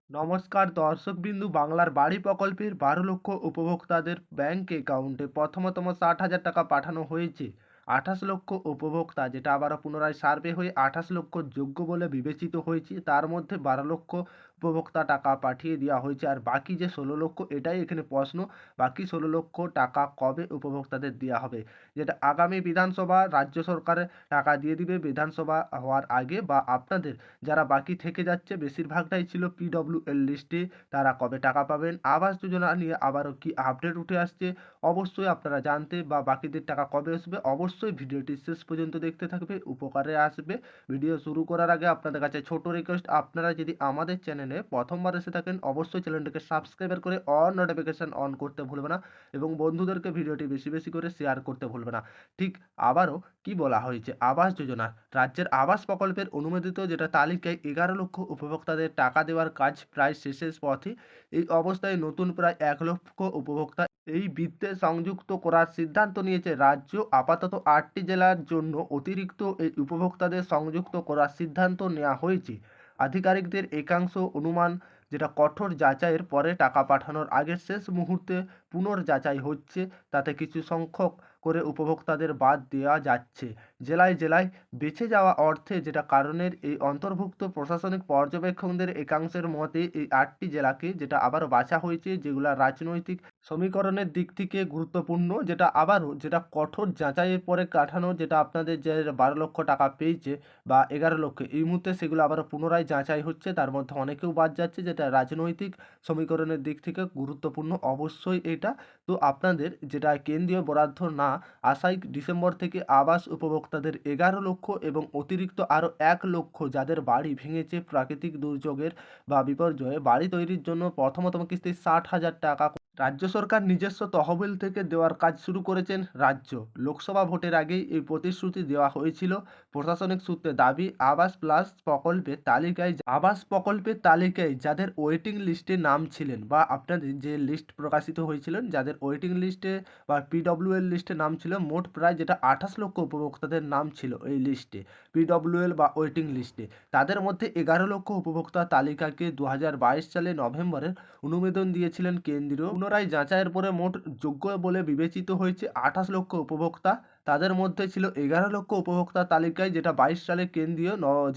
নমস্কার দর্শকবিন্দু, বাংলার বাড়ি প্রকল্পের ১২ লক্ষ উপভোক্তাদের ব্যাংক অ্যাকাউন্টে প্রথমতম ৬০,০০০ টাকা পাঠানো হয়েছে। ২৮ লক্ষ উপভোক্তা, যেটা আবারও পুনরায় সার্ভে হয়ে ২৮ লক্ষ যোগ্য বলে বিবেচিত হয়েছে। তার মধ্যে ১২ লক্ষ উপভোক্তা টাকা পাঠিয়ে দেওয়া হয়েছে, আর বাকি যে ১৬ লক্ষ, এটাই এখানে প্রশ্ন। বাকি ১৬ লক্ষ টাকা কবে উপভোক্তাদের দেওয়া হবে, যেটা আগামী বিধানসভা রাজ্য সরকারের টাকা দিয়ে দিবে বিধানসভা হওয়ার আগে, বা আপনাদের যারা বাকি থেকে যাচ্ছে বেশিরভাগটাই ছিল পিডব্লিউএল লিস্টে, তারা কবে টাকা পাবেন, আবাস যোজনা নিয়ে আবারও কি আপডেট উঠে আসছে অবশ্যই আপনারা জানতে, বা বাকিদের টাকা কবে আসবে অবশ্যই ভিডিওটি শেষ পর্যন্ত দেখতে থাকবে, উপকারে আসবে। ভিডিও শুরু করার আগে আপনাদের কাছে ছোট রিকোয়েস্ট, আপনারা যদি আমাদের চ্যানেলে প্রথমবার এসে থাকেন অবশ্যই চ্যানেলটিকে সাবস্ক্রাইব করে অল নোটিফিকেশান অন করতে ভুলবে না, এবং বন্ধুদেরকে ভিডিওটি বেশি বেশি করে শেয়ার করতে ভুলবে না। ঠিক আবারও কি বলা হয়েছে, আবাস যোজনা রাজ্যের আবাস প্রকল্পের অনুমোদিত যেটা তালিকায় ১১ লক্ষ উপভোক্তাদের টাকা দেওয়ার কাজ প্রায় শেষের পথে। এই অবস্থায় নতুন প্রায় ১ লক্ষ উপভোক্তা এই বৃত্তে সংযুক্ত করার সিদ্ধান্ত নিয়েছে রাজ্য। আপাতত ৮টি জেলার জন্য অতিরিক্ত এই উপভোক্তাদের সংযুক্ত করার সিদ্ধান্ত নেওয়া হয়েছে। আধিকারিকদের একাংশ অনুমান, যেটা কঠোর যাচাইয়ের পরে টাকা পাঠানোর আগের শেষ মুহূর্তে পুনর্যাচাই হচ্ছে, তাতে কিছু সংখ্যক করে উপভোক্তাদের বাদ দেওয়া যাচ্ছে। জেলায় জেলায় বেঁচে যাওয়া অর্থে, যেটা কারণের এই অন্তর্ভুক্ত প্রশাসনিক পর্যবেক্ষকদের একাংশের মতে এই ৮টি জেলাকে যেটা আবারও বাছা হয়েছে, যেগুলা রাজনৈতিক সমীকরণের দিক থেকে গুরুত্বপূর্ণ, যেটা আবারও যেটা কঠোর যাচাইয়ের পরে কাঠানো, যেটা আপনাদের যে ১২ লক্ষ টাকা পেয়েছে বা ১১ লক্ষ, এই মুহূর্তে সেগুলো আবারও পুনরায় যাচাই হচ্ছে। তার মধ্যে অনেকেও বাদ যাচ্ছে, যেটা রাজনৈতিক সমীকরণের দিক থেকে গুরুত্বপূর্ণ অবশ্যই এটা। তো আপনাদের যেটা কেন্দ্রীয় বরাদ্দ না আসায় ডিসেম্বর থেকে আবাস উপভোক্তাদের ১১ লক্ষ এবং অতিরিক্ত আরও ১ লক্ষ যাদের বাড়ি ভেঙেছে প্রাকৃতিক দুর্যোগের বা বিপর্যয়ে, বাড়ি তৈরির জন্য প্রথমতম কিস্তি ৬০,০০০ টাকা রাজ্য সরকার নিজস্ব তহবিল থেকে দেওয়ার কাজ শুরু করেছেন রাজ্য। লোকসভা ভোটের আগেই এই প্রতিশ্রুতি দেওয়া হয়েছিল। প্রশাসনিক সূত্রে দাবি, আবাস প্রকল্পের তালিকায় যাদের ওয়েটিং লিস্টে নাম ছিলেন, বা আপনাদের যে লিস্ট প্রকাশিত হয়েছিলেন যাদের ওয়েটিং লিস্টে বা পিডব্লিউএল লিস্টে নাম ছিল, মোট প্রায় যেটা ২৮ লক্ষ উপভোক্তাদের নাম ছিল এই লিস্টে, পিডব্লিউএল বা ওয়েটিং লিস্টে। তাদের মধ্যে ১১ লক্ষ উপভোক্তা তালিকাকে ২০২২ সালে নভেম্বরে অনুমোদন দিয়েছিলেন কেন্দ্রীয়। পুনরায় যাচাইয়ের পরে মোট যোগ্য বলে বিবেচিত হয়েছে ২৮ লক্ষ উপভোক্তা। তাদের মধ্যে ছিল ১১ লক্ষ উপভোক্তা তালিকায়, যেটা ২২ সালে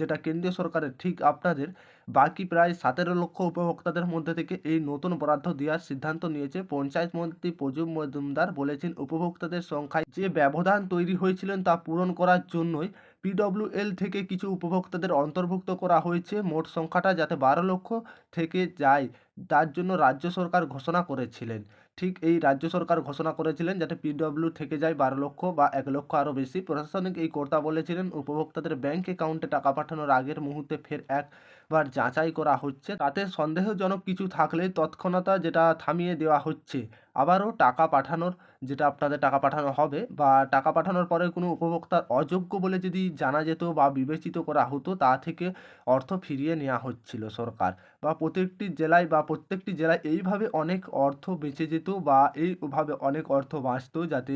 যেটা কেন্দ্রীয় সরকারের, ঠিক আপনাদের বাকি প্রায় ১৭ লক্ষ উপভোক্তাদের মধ্যে থেকে এই নতুন বরাদ্দ দেওয়ার সিদ্ধান্ত নিয়েছে। পঞ্চায়েত মন্ত্রী প্রজুম মজুমদার বলেছেন, উপভোক্তাদের সংখ্যায় যে ব্যবধান তৈরি হয়েছিলেন তা পূরণ করার জন্যই পিডব্লিউএল থেকে কিছু উপভোক্তাদের অন্তর্ভুক্ত করা হয়েছে। মোট সংখ্যাটা যাতে ১২ লক্ষ থেকে যায়, তার জন্য রাজ্য সরকার ঘোষণা করেছিলেন। ঠিক এই রাজ্য সরকার ঘোষণা করেছিলেন যাতে পিডব্লিউ থেকে যায় ১২ লক্ষ বা ১ লক্ষ আরও বেশি। প্রশাসনিক এই কর্তা বলেছিলেন, উপভোক্তাদের ব্যাংক অ্যাকাউন্টে টাকা পাঠানোর আগের মুহূর্তে ফের একবার যাচাই করা হচ্ছে, তাতে সন্দেহজনক কিছু থাকলে তৎক্ষণাৎ যেটা থামিয়ে দেওয়া হচ্ছে। আবারও টাকা পাঠানোর, যেটা আপনাদের টাকা পাঠানো হবে বা টাকা পাঠানোর পরে কোনো উপভোক্তার অযোগ্য বলে যদি জানা যেত বা বিবেচিত করা হতো, তা থেকে অর্থ ফিরিয়ে নেওয়া হচ্ছিল সরকার, বা প্রত্যেকটি জেলায় এইভাবে অনেক অর্থ বেঁচে যেত, বা এইভাবে অনেক অর্থ বাঁচত, যাতে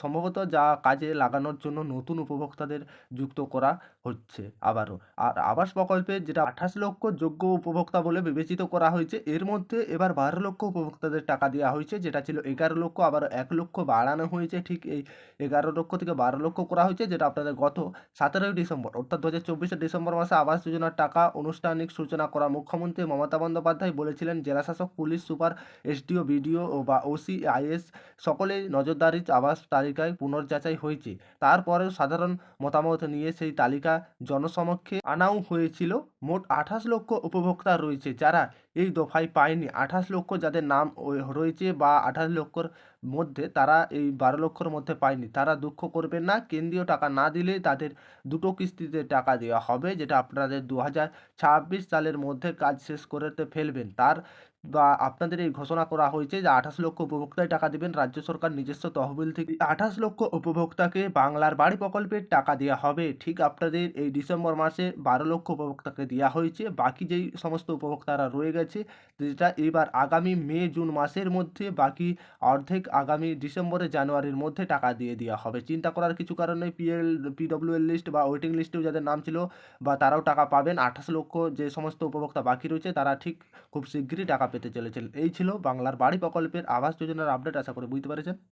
সম্ভবত যা কাজে লাগানোর জন্য নতুন উপভোক্তাদের যুক্ত করা হচ্ছে আবারও। আর আবাস প্রকল্পে যেটা ২৮ লক্ষ যোগ্য উপভোক্তা বলে বিবেচিত করা হয়েছে, এর মধ্যে এবার ১২ লক্ষ উপভোক্তাদের টাকা দেওয়া হয়েছে, যেটা ছিল ১১ লক্ষ, আবার ১ লক্ষ বাড়ানো হয়েছে। ঠিক এই ১১ লক্ষ থেকে ১২ লক্ষ করা হয়েছে, যেটা আপনাদের গত ১৭ই ডিসেম্বর অর্থাৎ ২০২৪-এর ডিসেম্বর মাসে আবাস যোজনার টাকা আনুষ্ঠানিক সূচনা করা মুখ্যমন্ত্রী মমতা বন্দ্যোপাধ্যায় বলেছিলেন, জেলাশাসক, পুলিশ সুপার, এসডিও, বিডিও বা ওসি, আইএস সকলেই নজরদারি আবাস তালিকায় পুনর্যাচাই হয়েছে। তারপরেও সাধারণ মতামত নিয়ে সেই তালিকা জনসমক্ষে আনাও হয়েছিল। মোট ২৮ লক্ষ উপভোক্তা রয়েছে যারা এই দফায় পায়নি। ২৮ লক্ষ যাদের নাম রয়েছে বা ২৮ লক্ষর মধ্যে তারা এই ১২ লক্ষর মধ্যে পায়নি, তারা দুঃখ করবেন না। কেন্দ্রীয় টাকা না দিলে তাদের দুটো কিস্তিতে টাকা দেওয়া হবে, যেটা আপনাদের ২০২৬ সালের মধ্যে কাজ শেষ করতে ফেলবেন। তার বা আপনাদের এই ঘোষণা করা হয়েছে যে ২৮ লক্ষ উপভোক্তাই টাকা দিবেন। রাজ্য সরকার নিজস্ব তহবিল থেকে ২৮ লক্ষ উপভোক্তাকে বাংলার বাড়ি প্রকল্পের টাকা দেয়া হবে। ঠিক আপনাদের এই ডিসেম্বর মাসে ১২ লক্ষ উপভোক্তাকে দেয়া হয়েছে। বাকি যেই সমস্ত উপভোক্তারা রয়ে গেছে, যেটা এবার আগামী মে, জুন মাসের মধ্যে বাকি অর্ধেক আগামী ডিসেম্বরে, জানুয়ারির মধ্যে টাকা দিয়ে দেয়া হবে। চিন্তা করার কিছু কারণ নেই। পিডব্লিউএল লিস্ট বা ওয়েটিং লিস্টেও যাদের নাম ছিল বা তারাও টাকা পাবেন। ২৮ লক্ষ যে সমস্ত উপভোক্তা বাকি রয়েছে তারা ঠিক খুব শিগগিরই টাকা পেতে চলেছেন। এই ছিল বাংলার বাড়ি প্রকল্পের আবাস যোজনার আপডেট। আশা করি বুঝতে পেরেছেন।